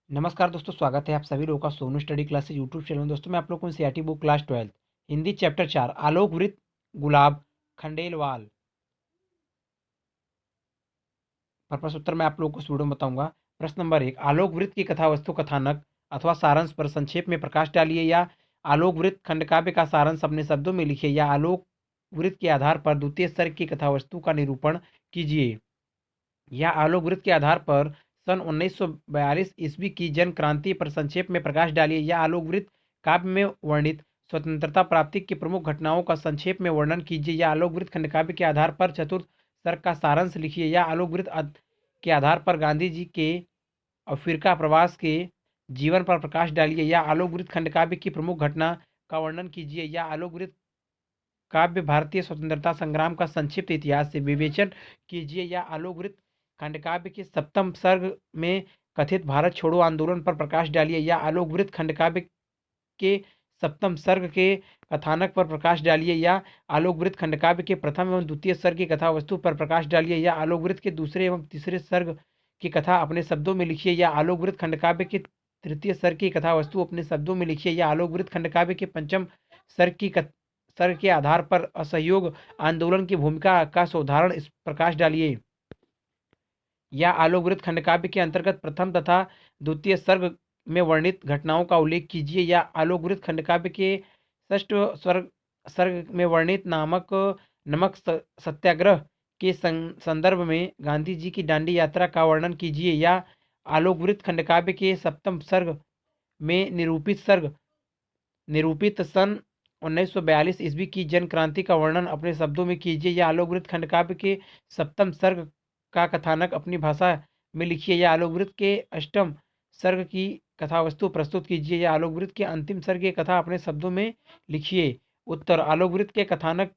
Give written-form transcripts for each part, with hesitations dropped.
नमस्कार दोस्तों, स्वागत है आप सभी लोगों का Sonu study classes YouTube channel में। दोस्तों मैं आप लोगों को NCERT book class 12 Hindi chapter 4 आलोक वृत्त गुलाब खंडेलवाल पर प्रश्न उत्तर मैं आप लोगों को इस वीडियो में बताऊंगा। प्रश्न नंबर 1, आलोक वृत्त की कथा वस्तु कथानक अथवा सारांश पर संक्षेप में प्रकाश डालिए, या आलोक वृत्त खंडकाव्य का सारांश अपने शब्दों में लिखिए, या आलोक वृत्त के आधार पर द्वितीय सर्ग की कथा वस्तु का निरूपण कीजिए, या आलोक वृत्त के आधार पर सन 1942 ईस्वी की जन क्रांति पर संक्षेप में प्रकाश डालिए, या आलोक वृत्त काव्य में वर्णित स्वतंत्रता प्राप्ति की प्रमुख घटनाओं का संक्षेप में वर्णन कीजिए, या आलोक वृत्त खंडकाव्य के आधार पर चतुर्थ सर्ग का सारांश लिखिए, या आलोक वृत्त के आधार पर गांधी जी के अफ्रीका प्रवास के जीवन पर प्रकाश डालिए, या आलोक वृत्त खंडकाव्य की प्रमुख घटना का वर्णन कीजिए, या आलोक वृत्त काव्य भारतीय स्वतंत्रता संग्राम का संक्षिप्त इतिहास से विवेचन कीजिए, या आलोक वृत्त खंडकाव्य के सप्तम सर्ग में कथित भारत छोड़ो आंदोलन पर प्रकाश डालिए, या आलोक वृत्त खंडकाव्य के सप्तम सर्ग के कथानक पर प्रकाश डालिए, या आलोक वृत्त खंडकाव्य के प्रथम एवं द्वितीय सर्ग की कथा वस्तु पर प्रकाश डालिए, या आलोक वृत्त के दूसरे एवं तीसरे सर्ग की कथा अपने शब्दों में लिखिए, या आलोक वृत्त खंडकाव्य के तृतीय सर्ग की कथा वस्तु अपने शब्दों में लिखिए, या आलोक वृत्त खंडकाव्य के पंचम सर्ग के आधार पर असहयोग आंदोलन की भूमिका का उदाहरण इस प्रकाश डालिए, या आलोक वृत्त खंडकाव्य के अंतर्गत प्रथम तथा द्वितीय सर्ग में वर्णित घटनाओं का उल्लेख कीजिए, या आलोक वृत्त खंडकाव्य के षष्ठ सर्ग सर्ग में वर्णित नमक सत्याग्रह के संदर्भ में गांधी जी की दांडी यात्रा का वर्णन कीजिए, या आलोक वृत्त खंडकाव्य के सप्तम सर्ग में निरूपित सन 1942 ईस्वी की जन क्रांति का वर्णन अपने शब्दों में कीजिए, या आलोक वृत्त खंडकाव्य के सप्तम सर्ग का कथानक अपनी भाषा में लिखिए, या आलोक वृत्त के अष्टम सर्ग की कथा वस्तु प्रस्तुत कीजिए, या आलोक वृत्त के अंतिम सर्ग की कथा अपने शब्दों में लिखिए। उत्तर, आलोक वृत्त के कथानक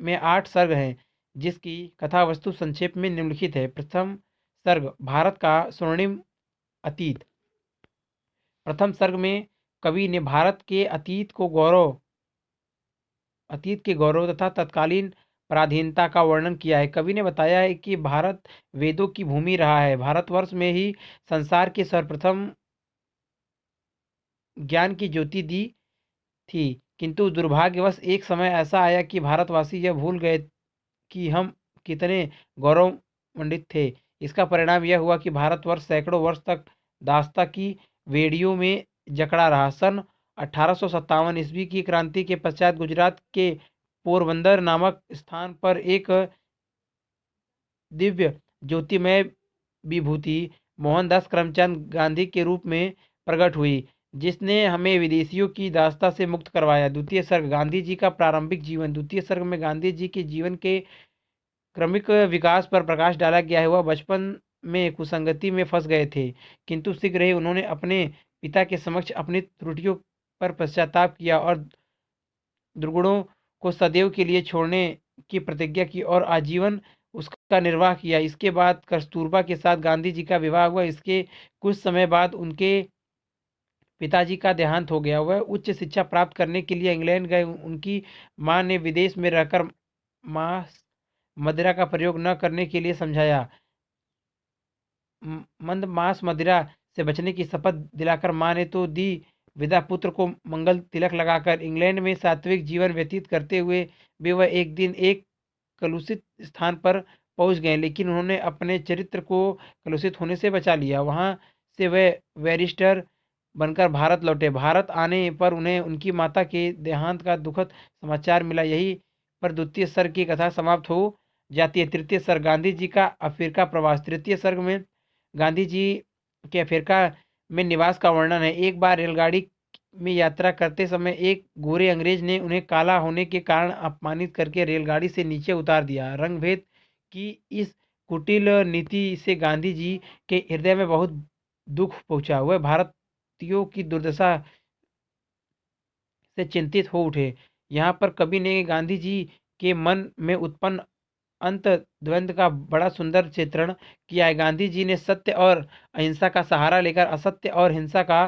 में 8 सर्ग हैं, जिसकी कथा वस्तु संक्षेप में निम्नलिखित है। प्रथम सर्ग, भारत का स्वर्णिम अतीत। प्रथम सर्ग में कवि ने भारत के अतीत के गौरव तथा तत्कालीन पराधीनता का वर्णन किया है। कवि ने बताया है कि भारत वेदों की भूमि रहा है, भारतवर्ष में ही संसार की सर्वप्रथम ज्ञान की ज्योति दी थी, किंतु दुर्भाग्यवश एक समय ऐसा आया कि भारतवासी यह भूल गए कि हम कितने गौरवमंडित थे। इसका परिणाम यह हुआ कि भारतवर्ष सैकड़ों वर्ष तक दासता की बेड़ियों में जकड़ा रहा। सन 1857 ईस्वी की क्रांति के पश्चात गुजरात के पोरबंदर नामक स्थान पर एक दिव्य ज्योतिमय विभूति मोहनदास करमचंद गांधी के रूप में प्रकट हुई, जिसने हमें विदेशियों की दासता से मुक्त करवाया। द्वितीय सर्ग, गांधी जी का प्रारंभिक जीवन। द्वितीय सर्ग में गांधी जी के जीवन के क्रमिक विकास पर प्रकाश डाला गया है। वह बचपन में कुसंगति में फंस गए थे, किंतु शीघ्र ही उन्होंने अपने पिता के समक्ष अपनी त्रुटियों पर पश्चाताप किया और दुर्गुणों को सदैव के लिए छोड़ने की प्रतिज्ञा की और आजीवन उसका निर्वाह किया। इसके बाद कस्तूरबा के साथ गांधी जी का विवाह हुआ। इसके कुछ समय बाद उनके पिताजी का देहांत हो गया। वह उच्च शिक्षा प्राप्त करने के लिए इंग्लैंड गए। उनकी मां ने विदेश में रहकर मांस मदिरा का प्रयोग न करने के लिए समझाया। मंद मांस मदिरा से बचने की शपथ दिलाकर मां ने तो दी विदा। पुत्र को मंगल तिलक लगाकर इंग्लैंड में सात्विक जीवन व्यतीत करते हुए भी वह एक दिन एक कलुषित स्थान पर पहुंच गए, लेकिन उन्होंने अपने चरित्र को कलुषित होने से बचा लिया। वहां से वह बैरिस्टर बनकर भारत लौटे। भारत आने पर उन्हें उनकी माता के देहांत का दुखद समाचार मिला। यही पर द्वितीय सर्ग की कथा समाप्त हो जाती है। तृतीय सर्ग, गांधी जी का अफ्रीका प्रवास। तृतीय सर्ग में गांधी जी के अफ्रीका में निवास का वर्णन है। एक बार रेलगाड़ी में यात्रा करते समय एक गोरे अंग्रेज ने उन्हें काला होने के कारण अपमानित करके रेलगाड़ी से नीचे उतार दिया। रंगभेद की इस कुटिल नीति से गांधी जी के हृदय में बहुत दुख पहुंचा। वह भारतीयों की दुर्दशा से चिंतित हो उठे। यहाँ पर कवि ने गांधी जी के मन में उत्पन्न अंत द्वंद का बड़ा सुंदर चित्रण किया है। गांधी जी ने सत्य और अहिंसा का सहारा लेकर असत्य और हिंसा का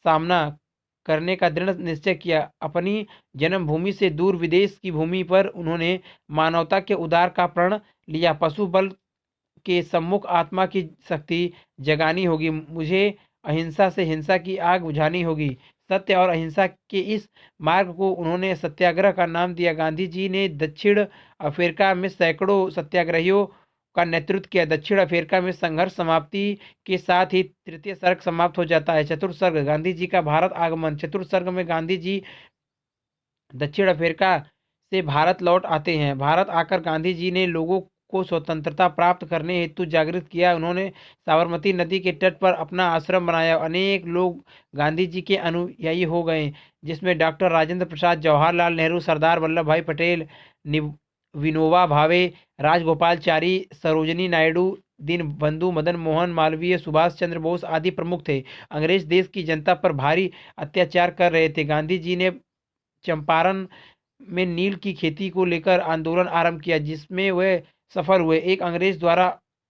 सामना करने का दृढ़ निश्चय किया। अपनी जन्मभूमि से दूर विदेश की भूमि पर उन्होंने मानवता के उद्धार का प्रण लिया। पशु बल के सम्मुख आत्मा की शक्ति जगानी होगी। मुझे अहिंसा से हिंसा की आग बुझानी होगी। सत्य और अहिंसा के इस मार्ग को उन्होंने सत्याग्रह का नाम दिया। गांधी जी ने दक्षिण अफ्रीका में सैकड़ों सत्याग्रहियों का नेतृत्व किया। दक्षिण अफ्रीका में संघर्ष समाप्ति के साथ ही तृतीय सर्ग समाप्त हो जाता है। चतुर्थ सर्ग गांधी जी का भारत आगमन। चतुर्थ सर्ग में गांधी जी दक्षिण अफ्रीका से भारत लौट आते हैं। भारत आकर गांधी जी ने लोगों को स्वतंत्रता प्राप्त करने हेतु जागृत किया। उन्होंने साबरमती नदी के तट पर अपना आश्रम बनाया। अनेक लोग गांधी जी के अनुयायी हो गए, जिसमें डॉक्टर राजेंद्र प्रसाद, जवाहरलाल नेहरू, सरदार वल्लभ भाई पटेल, विनोबा भावे, राजगोपालचारी, सरोजनी नायडू, दीनबंधु मदन मोहन मालवीय, सुभाष चंद्र बोस आदि प्रमुख थे। अंग्रेज देश की जनता पर भारी अत्याचार कर रहे थे। गांधी जी ने चंपारण में नील की खेती को लेकर आंदोलन आरंभ किया, जिसमें वह सफल हुए। एक अंग्रेज द्वारा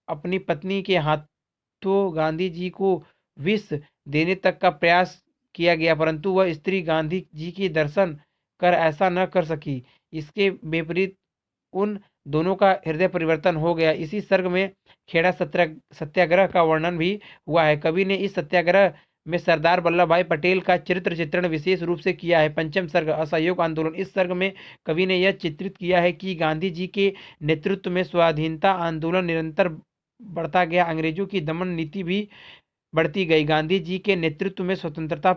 अपनी पत्नी के हाथों गांधी जी को विष देने तक का प्रयास किया गया, परंतु वह स्त्री गांधी जी की दर्शन कर ऐसा न कर सकी। इसके विपरीत उन दोनों का हृदय परिवर्तन हो गया। इसी सर्ग में खेड़ा सत्याग्रह का वर्णन भी हुआ है। कवि ने इस सत्याग्रह में सरदार वल्लभ भाई पटेल का चरित्र चित्रण विशेष रूप से किया है। पंचम सर्ग असहयोग आंदोलन। इस सर्ग में कवि ने यह चित्रित किया है कि गांधी जी के नेतृत्व में स्वाधीनता आंदोलन निरंतर बढ़ता गया, अंग्रेजों की दमन नीति भी बढ़ती गई। गांधी जी के नेतृत्व में स्वतंत्रता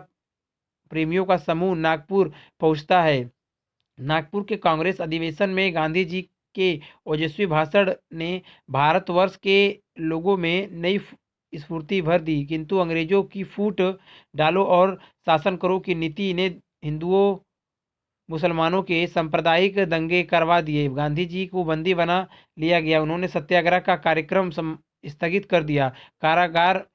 प्रेमियों का समूह नागपुर पहुंचता है। नागपुर के कांग्रेस अधिवेशन में गांधी जी के ओजस्वी भाषण ने भारतवर्ष के लोगों में नई स्फूर्ति भर दी, किंतु अंग्रेजों की फूट डालो और शासन करो की नीति ने हिंदुओं मुसलमानों के सांप्रदायिक दंगे करवा दिए। गांधी जी को बंदी बना लिया गया। उन्होंने सत्याग्रह का कार्यक्रम स्थगित कर दिया। कारागार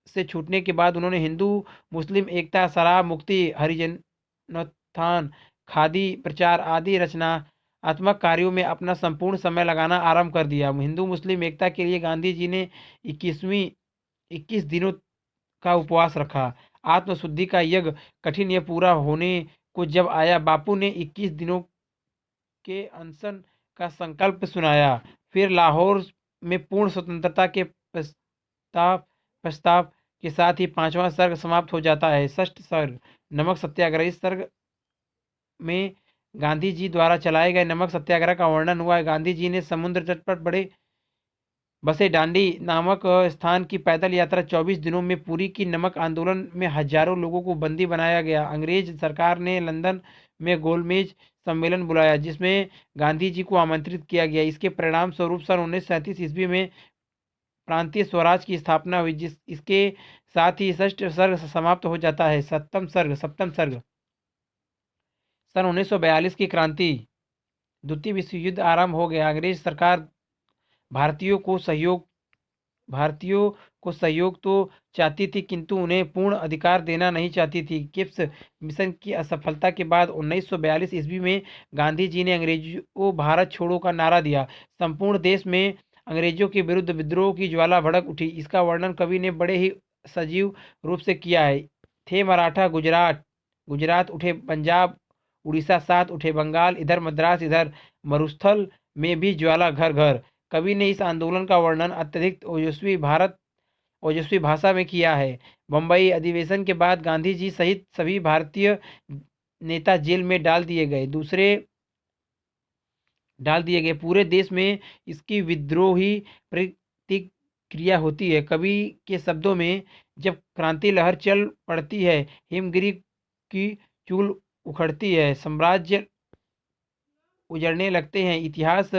से छूटने के बाद उन्होंने हिंदू मुस्लिम एकता, शराब मुक्ति, हरिजनोत्थान, खादी प्रचार आदि रचनात्मक कार्यों में अपना संपूर्ण समय लगाना आरंभ कर दिया। हिंदू मुस्लिम एकता के लिए गांधी जी ने 21 दिनों का उपवास रखा। आत्मशुद्धि का यज्ञ कठिन यह पूरा होने को जब आया, बापू ने 21 दिनों के अनशन का संकल्प सुनाया। फिर लाहौर में पूर्ण स्वतंत्रता के प्रस्ताव प्रस्ताव के साथ ही पांचवा सर्ग समाप्त हो जाता है। षष्ठ सर्ग नमक सत्याग्रह। इस सर्ग में गांधी जी द्वारा चलाए गए नमक सत्याग्रह का वर्णन हुआ है। गांधी जी ने समुद्र तट पर बड़े बसे डांडी नामक स्थान की पैदल यात्रा 24 दिनों में पूरी की। नमक आंदोलन में हजारों लोगों को बंदी बनाया गया। अंग्रेज सरकार ने लंदन में गोलमेज सम्मेलन बुलाया, जिसमें गांधी जी को आमंत्रित किया गया। इसके परिणाम स्वरूप सन 1937 ईस्वी में प्रांतीय स्वराज की स्थापना हुई। जिस इसके साथ ही षष्ठ सर्ग समाप्त हो जाता है। सप्तम सर्ग सन 1942 की क्रांति। द्वितीय विश्व युद्ध आरंभ हो गया। अंग्रेज सरकार भारतीयों को सहयोग भारतीयों को सहयोग तो चाहती थी, किंतु उन्हें पूर्ण अधिकार देना नहीं चाहती थी। किप्स मिशन की असफलता के बाद 1942 ईस्वी में गांधी जी ने अंग्रेजों भारत छोड़ो का नारा दिया। संपूर्ण देश में अंग्रेजों के विरुद्ध विद्रोह की ज्वाला भड़क उठी। इसका वर्णन कवि ने बड़े ही सजीव रूप से किया है। थे मराठा गुजरात गुजरात उठे, पंजाब उड़ीसा साथ उठे, बंगाल इधर, मद्रास इधर, मरुस्थल में भी ज्वाला घर घर। कवि ने इस आंदोलन का वर्णन अत्यधिक ओजस्वी भाषा में किया है। बम्बई अधिवेशन के बाद गांधी जी सहित सभी भारतीय नेता जेल में डाल दिए गए। पूरे देश में इसकी विद्रोही प्रतिक्रिया होती है। कवि के शब्दों में, जब क्रांति लहर चल पड़ती है, हिमगिरी की चूल उखड़ती है, साम्राज्य उजड़ने लगते हैं, इतिहास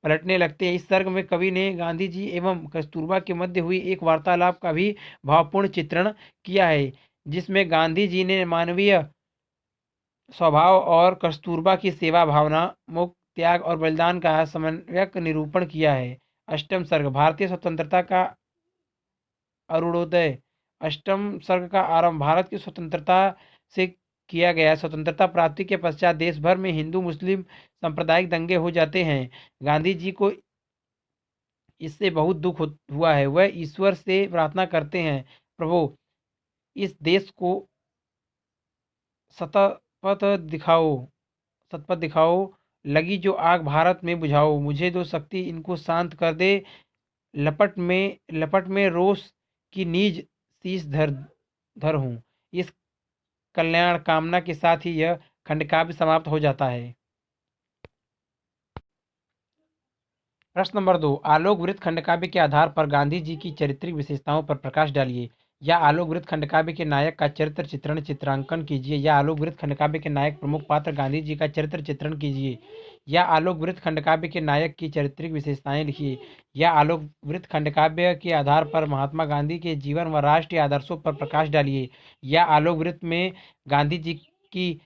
पलटने लगते हैं। इस सर्ग में कवि ने गांधी जी एवं कस्तूरबा के मध्य हुई एक वार्तालाप का भी भावपूर्ण चित्रण किया है, जिसमें गांधी जी ने मानवीय स्वभाव और कस्तूरबा की सेवा भावना, मुक्त त्याग और बलिदान का समन्वयक निरूपण किया है। अष्टम सर्ग भारतीय स्वतंत्रता का अरुणोदय। अष्टम सर्ग का आरंभ भारत की स्वतंत्रता से किया गया। स्वतंत्रता प्राप्ति के पश्चात देश भर में हिंदू मुस्लिम सांप्रदायिक दंगे हो जाते हैं। गांधी जी को इससे बहुत दुख हुआ है। वह ईश्वर से प्रार्थना करते हैं, प्रभु इस देश को सतपथ दिखाओ सतपथ दिखाओ, लगी जो आग भारत में बुझाओ, मुझे दो शक्ति इनको शांत कर दे, लपट में रोष की नीज शीश धर धर हूँ। इस कल्याण कामना के साथ ही यह खंडकाव्य समाप्त हो जाता है। प्रश्न नंबर 2, आलोक वृत्त खंडकाव्य के आधार पर गांधी जी की चारित्रिक विशेषताओं पर प्रकाश डालिए। या आलोक वृत्त खंडकाव्य के नायक का चरित्र चित्रण चित्रांकन कीजिए। या आलोक वृत्त खंडकाव्य के नायक प्रमुख पात्र गांधी जी का चरित्र चित्रण कीजिए। या आलोक वृत्त खंडकाव्य के नायक की चारित्रिक विशेषताएं लिखिए। या आलोक वृत्त खंडकाव्य के आधार पर महात्मा गांधी के जीवन व राष्ट्रीय आदर्शों पर प्रकाश डालिए। या आलोक वृत्त में गांधी जी की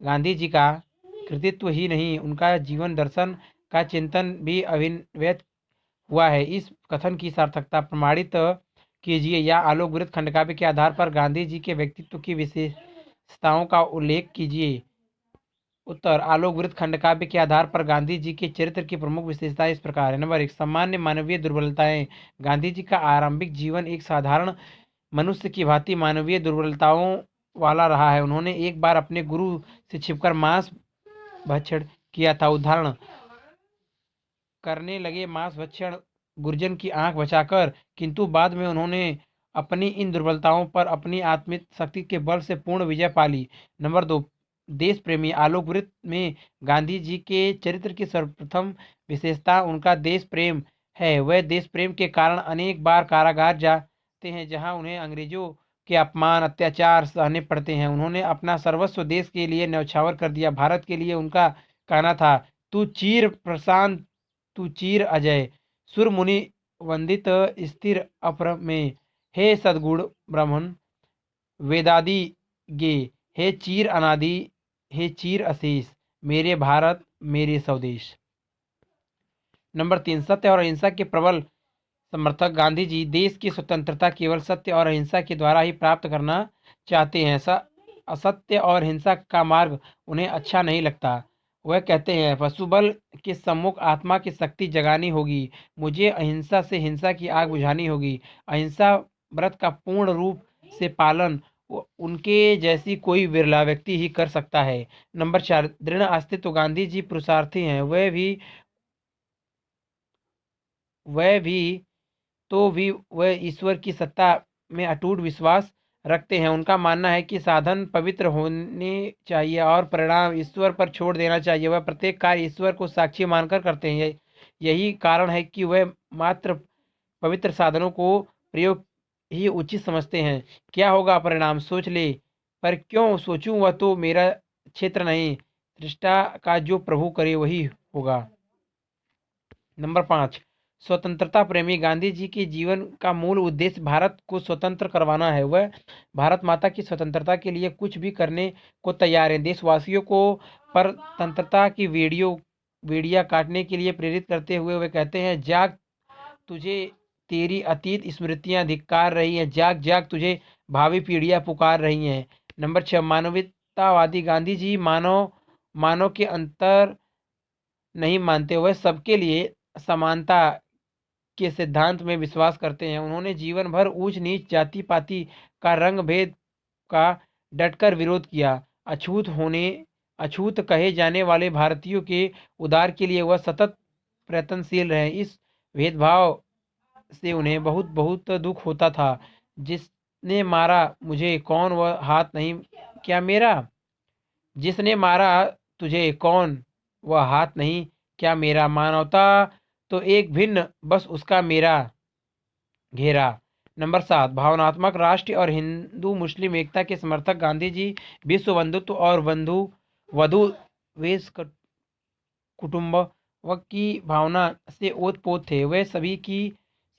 गांधी जी का कृतित्व ही नहीं, उनका जीवन दर्शन का चिंतन भी अभिव्यक्त हुआ है। इस कथन की सार्थकता प्रमाणित कीजिए। या आलोक वृत्त खंडकाव्य के आधार पर गांधी जी के व्यक्तित्व की विशेषताओं का उल्लेख कीजिए। उत्तर, आलोक वृत्त खंडकाव्य के आधार पर गांधी जी के चरित्र की प्रमुख विशेषताएं इस प्रकार है। नंबर 1, सामान्य मानवीय दुर्बलताएं। गांधी जी का आरंभिक जीवन एक साधारण मनुष्य की भांति मानवीय दुर्बलताओं वाला रहा है। उन्होंने एक बार अपने गुरु से छिपकर मांस भक्षण किया था। उदाहरण करने लगे मांस भक्षण गुर्जन की आंख बचाकर, किंतु बाद में उन्होंने अपनी इन दुर्बलताओं पर अपनी आत्मिक शक्ति के बल से पूर्ण विजय पा ली। नंबर 2, देश प्रेमी। आलोक वृत्त में गांधी जी के चरित्र की सर्वप्रथम विशेषता उनका देश प्रेम है। वह देश प्रेम के कारण अनेक बार कारागार जाते हैं, जहां उन्हें अंग्रेजों के अपमान अत्याचार सहने पड़ते हैं। उन्होंने अपना सर्वस्व देश के लिए न्यौछावर कर दिया। भारत के लिए उनका कहना था, तू चीर प्रशांत, तू चीर अजय, सुर मुनि वंदित स्थिर अप्रमेय, हे सद्गुण ब्रह्मन वेदादि गे, हे चीर अनादि, हे चीर अशेष, मेरे भारत मेरे स्वदेश। नंबर 3, सत्य और अहिंसा के प्रबल समर्थक गांधी जी देश की स्वतंत्रता केवल सत्य और अहिंसा के द्वारा ही प्राप्त करना चाहते हैं। असत्य और हिंसा का मार्ग उन्हें अच्छा नहीं लगता। वह कहते हैं, पशुबल के सम्मुख आत्मा की शक्ति जगानी होगी, मुझे अहिंसा से हिंसा की आग बुझानी होगी। अहिंसा व्रत का पूर्ण रूप से पालन उनके जैसी कोई विरला व्यक्ति ही कर सकता है। नंबर 4, दृढ़ अस्तित्व। गांधी जी पुरुषार्थी हैं, वह भी वह ईश्वर की सत्ता में अटूट विश्वास रखते हैं। उनका मानना है कि साधन पवित्र होने चाहिए और परिणाम ईश्वर पर छोड़ देना चाहिए। वह प्रत्येक कार्य ईश्वर को साक्षी मानकर करते हैं। यही कारण है कि वह मात्र पवित्र साधनों को प्रयोग ही उचित समझते हैं। क्या होगा परिणाम सोच ले, पर क्यों सोचूं, वह तो मेरा क्षेत्र नहीं, सृष्टा का जो प्रभु करे वही होगा। नंबर 5, स्वतंत्रता प्रेमी। गांधी जी के जीवन का मूल उद्देश्य भारत को स्वतंत्र करवाना है। वह भारत माता की स्वतंत्रता के लिए कुछ भी करने को तैयार हैं। देशवासियों को परतंत्रता की वेड़ियां काटने के लिए प्रेरित करते हुए वे कहते हैं, जाग, तुझे तेरी अतीत स्मृतियां धिक्कार रही हैं, जाग जाग, तुझे भावी पीढ़ियां पुकार रही हैं। नंबर 6, मानवतावादी। गांधी जी मानव मानव के अंतर नहीं मानते, वह सबके लिए समानता के सिद्धांत में विश्वास करते हैं। उन्होंने जीवन भर ऊंच नीच जाति पाति का रंग भेद का डटकर विरोध किया। अछूत कहे जाने वाले भारतीयों के उद्धार के लिए वह सतत प्रयत्नशील रहे। इस भेदभाव से उन्हें बहुत बहुत दुख होता था। जिसने मारा मुझे कौन वह हाथ नहीं क्या मेरा, जिसने मारा तुझे कौन वह हाथ नहीं क्या मेरा, मानवता तो एक भिन्न बस उसका मेरा घेरा। नंबर 7, भावनात्मक राष्ट्र और हिंदू मुस्लिम एकता के समर्थक। गांधी जी विश्व बंधुत्व और वधु वेश कुटुंब की भावना से ओतप्रोत थे। वे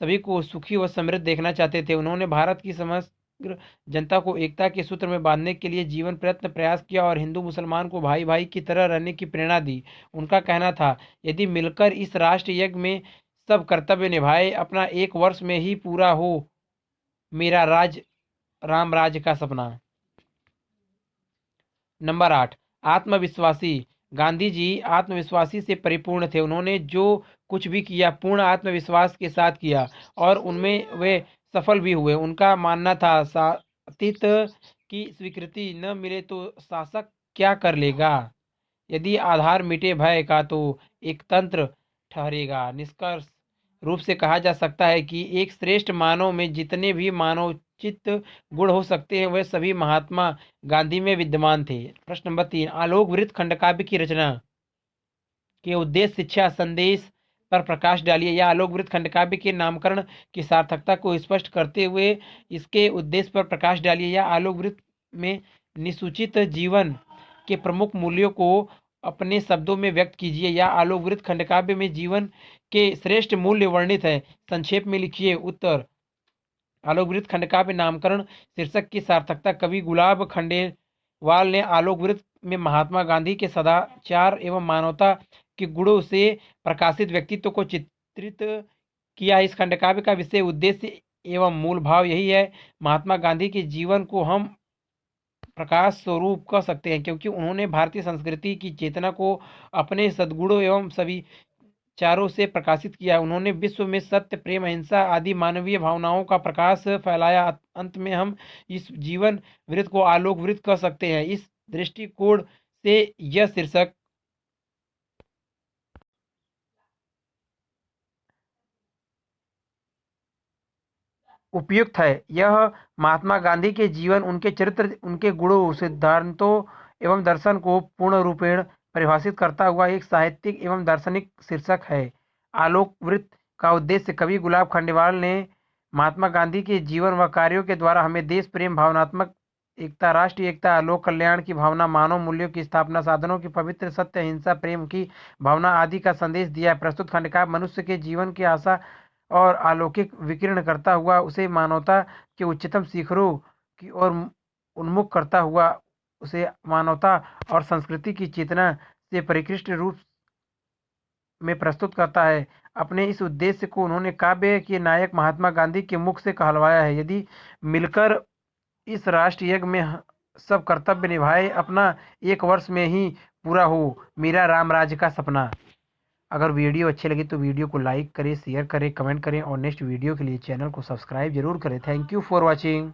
सभी को सुखी व समृद्ध देखना चाहते थे। उन्होंने भारत की समग्र जनता को एकता के सूत्र में बांधने के लिए जीवन प्रयास किया और हिंदू मुसलमान को भाई भाई की तरह रहने की प्रेरणा दी। उनका कहना था, यदि मिलकर इस राष्ट्र यज्ञ में सब कर्तव्य निभाए, अपना 1 वर्ष में ही पूरा हो मेरा राम राज्य का सपना। नंबर 8, आत्मविश्वासी। गांधी जी आत्मविश्वासी से परिपूर्ण थे। उन्होंने जो कुछ भी किया पूर्ण आत्मविश्वास के साथ किया और उनमें वे सफल भी हुए। उनका मानना था, सातीत की स्वीकृति न मिले तो शासक क्या कर लेगा, यदि आधार मिटे भय का तो एक तंत्र ठहरेगा। निष्कर्ष रूप से कहा जा सकता है कि एक श्रेष्ठ मानव में जितने भी मानव निश्चित गुण हो सकते हैं, वह सभी महात्मा गांधी में विद्यमान थे। प्रश्न नंबर 3, आलोक वृत्त खंडकाव्य की रचना के उद्देश्य, शिक्षा, संदेश पर प्रकाश डालिए। या आलोक वृत्त खंडकाव्य के नामकरण की सार्थकता को स्पष्ट करते हुए इसके उद्देश्य पर प्रकाश डालिए। या आलोक वृत्त में निसूचित जीवन के प्रमुख मूल्यों को अपने शब्दों में व्यक्त कीजिए। या आलोक वृत्त खंडकाव्य में जीवन के श्रेष्ठ मूल्य वर्णित है, संक्षेप में लिखिए। उत्तर, आलोक वृत्त खंडकाव्य नामकरण शीर्षक की सार्थकता, कवि गुलाब खंडेलवाल ने आलोक वृत्त में महात्मा गांधी के सदाचार एवं मानवता के गुणों से प्रकाशित व्यक्तित्व को चित्रित किया। इस खंडकाव्य का विषय, उद्देश्य एवं मूल भाव यही है। महात्मा गांधी के जीवन को हम प्रकाश स्वरूप कह सकते हैं, क्योंकि उन्होंने भारतीय संस्कृति की चेतना को अपने सद्गुणों एवं सभी चारों से प्रकाशित किया। उन्होंने विश्व में सत्य, प्रेम, अहिंसा आदि मानवीय भावनाओं का प्रकाश फैलाया। अंत में हम इस जीवन वृत्त को आलोक वृत्त कह सकते हैं। इस दृष्टिकोण से यह शीर्षक उपयुक्त है। यह महात्मा गांधी के जीवन, उनके चरित्र, उनके गुणों, सिद्धांतों एवं दर्शन को पूर्ण रूपेण परिभाषित करता हुआ एक साहित्यिक एवं दार्शनिक शीर्षक है। आलोक वृत्त का उद्देश्य, कवि गुलाब खंडेलवाल ने महात्मा गांधी के जीवन व कार्यों के द्वारा हमें देश प्रेम, भावनात्मक एकता, राष्ट्रीय एकता, लोक कल्याण की भावना, मानव मूल्यों की स्थापना, साधनों की पवित्र, सत्य, अहिंसा, प्रेम की भावना आदि का संदेश दिया है। प्रस्तुत खंडकाव्य मनुष्य के जीवन की आशा और अलौकिक विकीर्ण करता हुआ उसे मानवता के उच्चतम शिखरों की ओर उन्मुख करता हुआ उसे मानवता और संस्कृति की चेतना से परिष्कृत रूप में प्रस्तुत करता है। अपने इस उद्देश्य को उन्होंने काव्य के नायक महात्मा गांधी के मुख से कहलवाया है। यदि मिलकर इस राष्ट्र यज्ञ में सब कर्तव्य निभाए, अपना 1 वर्ष में ही पूरा हो मेरा राम राज्य का सपना। अगर वीडियो अच्छी लगी तो वीडियो को लाइक करें, शेयर करें, कमेंट करें और नेक्स्ट वीडियो के लिए चैनल को सब्सक्राइब जरूर करें। Thank you for watching.